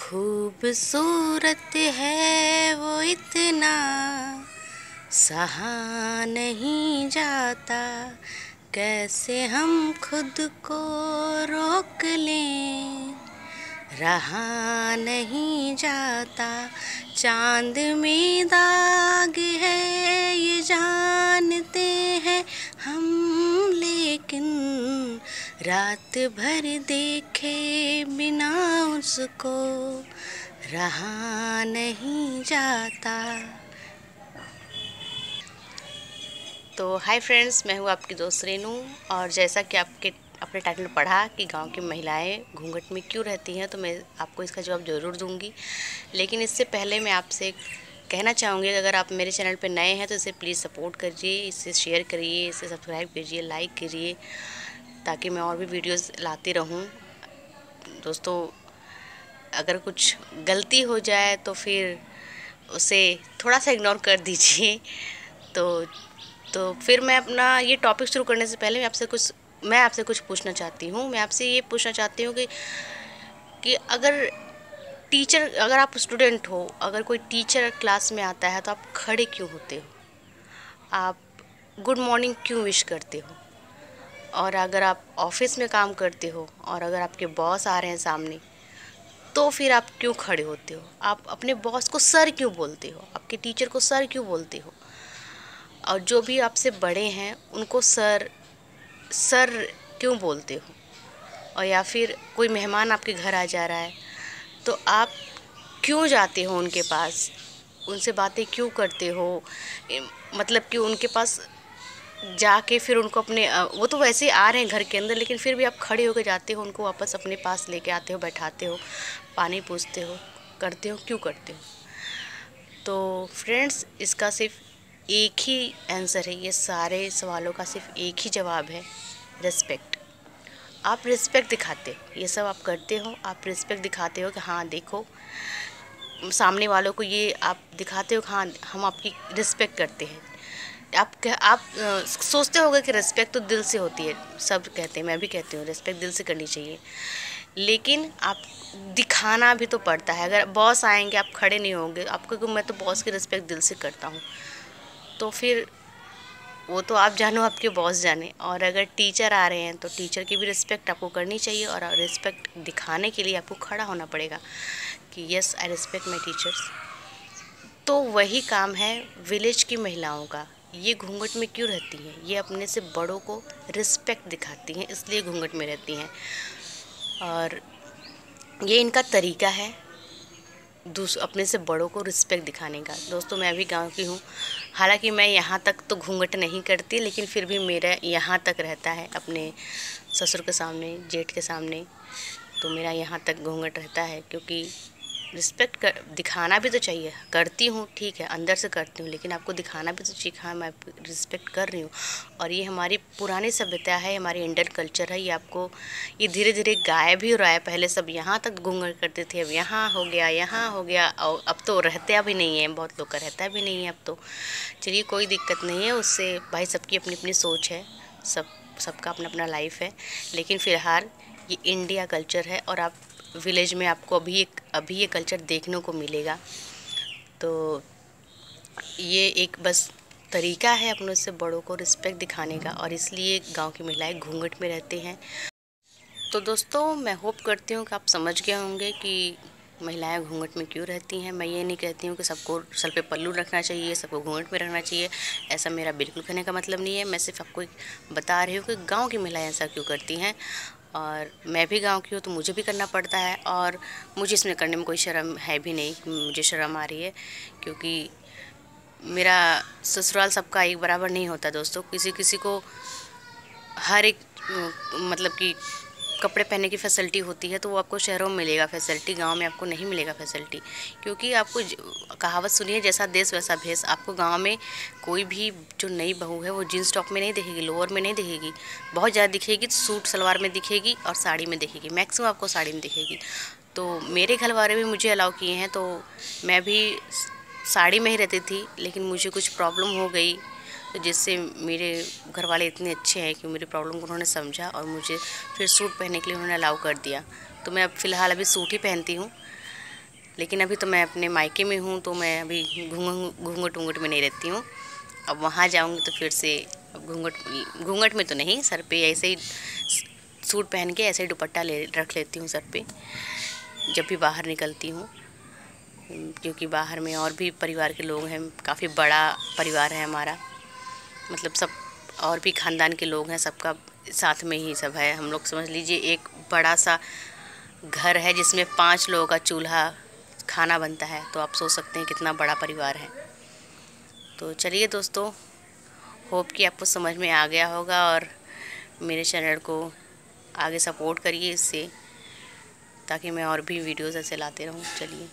खूबसूरत है वो इतना, सहा नहीं जाता, कैसे हम खुद को रोक लें, रहा नहीं जाता। चांद में दाग है ये जानते हैं हम, लेकिन रात भर देखे बिना उसको रहा नहीं जाता। तो हाय फ्रेंड्स, मैं हूँ आपकी दोस्त रेनू। और जैसा कि आपके अपने टाइटल में पढ़ा कि गांव की महिलाएं घूंघट में क्यों रहती हैं, तो मैं आपको इसका जवाब ज़रूर दूंगी। लेकिन इससे पहले मैं आपसे कहना चाहूँगी कि अगर आप मेरे चैनल पर नए हैं तो इसे प्लीज़ सपोर्ट करिए, इसे शेयर करिए, इसे सब्सक्राइब कीजिए, लाइक कीजिए, ताकि मैं और भी वीडियोज़ लाती रहूँ। दोस्तों, अगर कुछ गलती हो जाए तो फिर उसे थोड़ा सा इग्नोर कर दीजिए। तो फिर मैं अपना ये टॉपिक शुरू करने से पहले मैं आपसे कुछ पूछना चाहती हूँ। मैं आपसे ये पूछना चाहती हूँ कि अगर आप स्टूडेंट हो, अगर कोई टीचर क्लास में आता है तो आप खड़े क्यों होते हो? आप गुड मॉर्निंग क्यों विश करते हो? और अगर आप ऑफिस में काम करते हो और अगर आपके बॉस आ रहे हैं सामने, तो फिर आप क्यों खड़े होते हो? आप अपने बॉस को सर क्यों बोलते हो? आपके टीचर को सर क्यों बोलते हो? और जो भी आपसे बड़े हैं उनको सर सर क्यों बोलते हो? और या फिर कोई मेहमान आपके घर आ जा रहा है तो आप क्यों जाते हो उनके पास, उनसे बातें क्यों करते हो? मतलब कि उनके पास जाके फिर उनको वो तो वैसे आ रहे हैं घर के अंदर, लेकिन फिर भी आप खड़े होकर जाते हो, उनको वापस अपने पास लेके आते हो, बैठाते हो, पानी पूछते हो, करते हो, क्यों करते हो? तो फ्रेंड्स, इसका सिर्फ एक ही आंसर है, ये सारे सवालों का सिर्फ एक ही जवाब है, रिस्पेक्ट। आप रिस्पेक्ट दिखाते हो, ये सब आप करते हो, आप रिस्पेक्ट दिखाते हो कि हाँ देखो, सामने वालों को ये आप दिखाते हो कि हाँ हम आपकी रिस्पेक्ट करते हैं। आप सोचते होगे कि रिस्पेक्ट तो दिल से होती है, सब कहते हैं, मैं भी कहती हूँ रिस्पेक्ट दिल से करनी चाहिए, लेकिन आप दिखाना भी तो पड़ता है। अगर बॉस आएंगे, आप खड़े नहीं होंगे, आपको कि मैं तो बॉस की रिस्पेक्ट दिल से करता हूँ, तो फिर वो तो आप जानो, आपके बॉस जाने। और अगर टीचर आ रहे हैं तो टीचर की भी रिस्पेक्ट आपको करनी चाहिए, और रिस्पेक्ट दिखाने के लिए आपको खड़ा होना पड़ेगा कि yes I respect my teachers. तो वही काम है विलेज की महिलाओं का। ये घूंघट में क्यों रहती हैं? ये अपने से बड़ों को रिस्पेक्ट दिखाती हैं, इसलिए घूंघट में रहती हैं। और ये इनका तरीका है अपने से बड़ों को रिस्पेक्ट दिखाने का। दोस्तों, मैं भी गांव की हूँ, हालांकि मैं यहाँ तक तो घूंघट नहीं करती, लेकिन फिर भी मेरा यहाँ तक रहता है, अपने ससुर के सामने, जेठ के सामने, तो मेरा यहाँ तक घूंघट रहता है, क्योंकि रिस्पेक्ट दिखाना भी तो चाहिए। करती हूँ, ठीक है, अंदर से करती हूँ, लेकिन आपको दिखाना भी तो चाहिए, हाँ मैं रिस्पेक्ट कर रही हूँ। और ये हमारी पुरानी सभ्यता है, हमारी इंडियन कल्चर है, ये धीरे धीरे गायब भी हो रहा है। पहले सब यहाँ तक घूंघट करते थे, अब यहाँ हो गया, यहाँ हो गया, और अब तो रहता भी नहीं है, बहुत लोग का रहता भी नहीं है अब तो। चलिए, कोई दिक्कत नहीं है उससे, भाई सबकी अपनी अपनी सोच है, सबका अपना अपना लाइफ है, लेकिन फ़िलहाल ये इंडिया कल्चर है, और आप विलेज में आपको अभी ये कल्चर देखने को मिलेगा। तो ये एक बस तरीका है अपनों से बड़ों को रिस्पेक्ट दिखाने का, और इसलिए गांव की महिलाएं घूंघट में रहते हैं। तो दोस्तों, मैं होप करती हूँ कि आप समझ गए होंगे कि महिलाएं घूंघट में क्यों रहती हैं। मैं ये नहीं कहती हूँ कि सबको सर पे पल्लू रखना चाहिए, सबको घूंघट में रखना चाहिए, ऐसा मेरा बिल्कुल कहने का मतलब नहीं है। मैं सिर्फ आपको बता रही हूँ कि गाँव की महिलाएँ ऐसा क्यों करती हैं। और मैं भी गांव की हूँ, तो मुझे भी करना पड़ता है, और मुझे इसमें करने में कोई शर्म है भी नहीं। मुझे शर्म आ रही है क्योंकि मेरा ससुराल सबका एक बराबर नहीं होता दोस्तों। किसी किसी को हर एक मतलब कि कपड़े पहनने की फैसिलिटी होती है, तो वो आपको शहरों में मिलेगा फैसिलिटी, गांव में आपको नहीं मिलेगा फैसिलिटी। क्योंकि आपको कहावत सुनिए, जैसा देश वैसा भेष। आपको गांव में कोई भी जो नई बहू है वो जीन्स टॉप में नहीं दिखेगी, लोअर में नहीं दिखेगी, बहुत ज़्यादा दिखेगी तो सूट सलवार में दिखेगी, और साड़ी में दिखेगी, मैक्सिमम आपको साड़ी में दिखेगी। तो मेरे घर वाले भी मुझे अलाउ किए हैं, तो मैं भी साड़ी में ही रहती थी, लेकिन मुझे कुछ प्रॉब्लम हो गई, तो जिससे मेरे घर वाले इतने अच्छे हैं कि मेरी प्रॉब्लम को उन्होंने समझा, और मुझे फिर सूट पहनने के लिए उन्होंने अलाउ कर दिया। तो मैं अब फ़िलहाल अभी सूट ही पहनती हूँ। लेकिन अभी तो मैं अपने मायके में हूँ, तो मैं अभी घूंघट वूंघट में नहीं रहती हूँ। अब वहाँ जाऊँगी तो फिर से अब घूंघट में तो नहीं, सर पे ऐसे ही सूट पहन के ऐसे ही दुपट्टा रख लेती हूँ सर पे जब भी बाहर निकलती हूँ, क्योंकि बाहर में और भी परिवार के लोग हैं, काफ़ी बड़ा परिवार है हमारा, मतलब सब और भी ख़ानदान के लोग हैं, सबका साथ में ही सब है। हम लोग समझ लीजिए एक बड़ा सा घर है जिसमें 5 लोगों का चूल्हा खाना बनता है, तो आप सोच सकते हैं कितना बड़ा परिवार है। तो चलिए दोस्तों, होप कि आपको समझ में आ गया होगा और मेरे चैनल को आगे सपोर्ट करिए इससे, ताकि मैं और भी वीडियोज़ ऐसे लाते रहूँ। चलिए।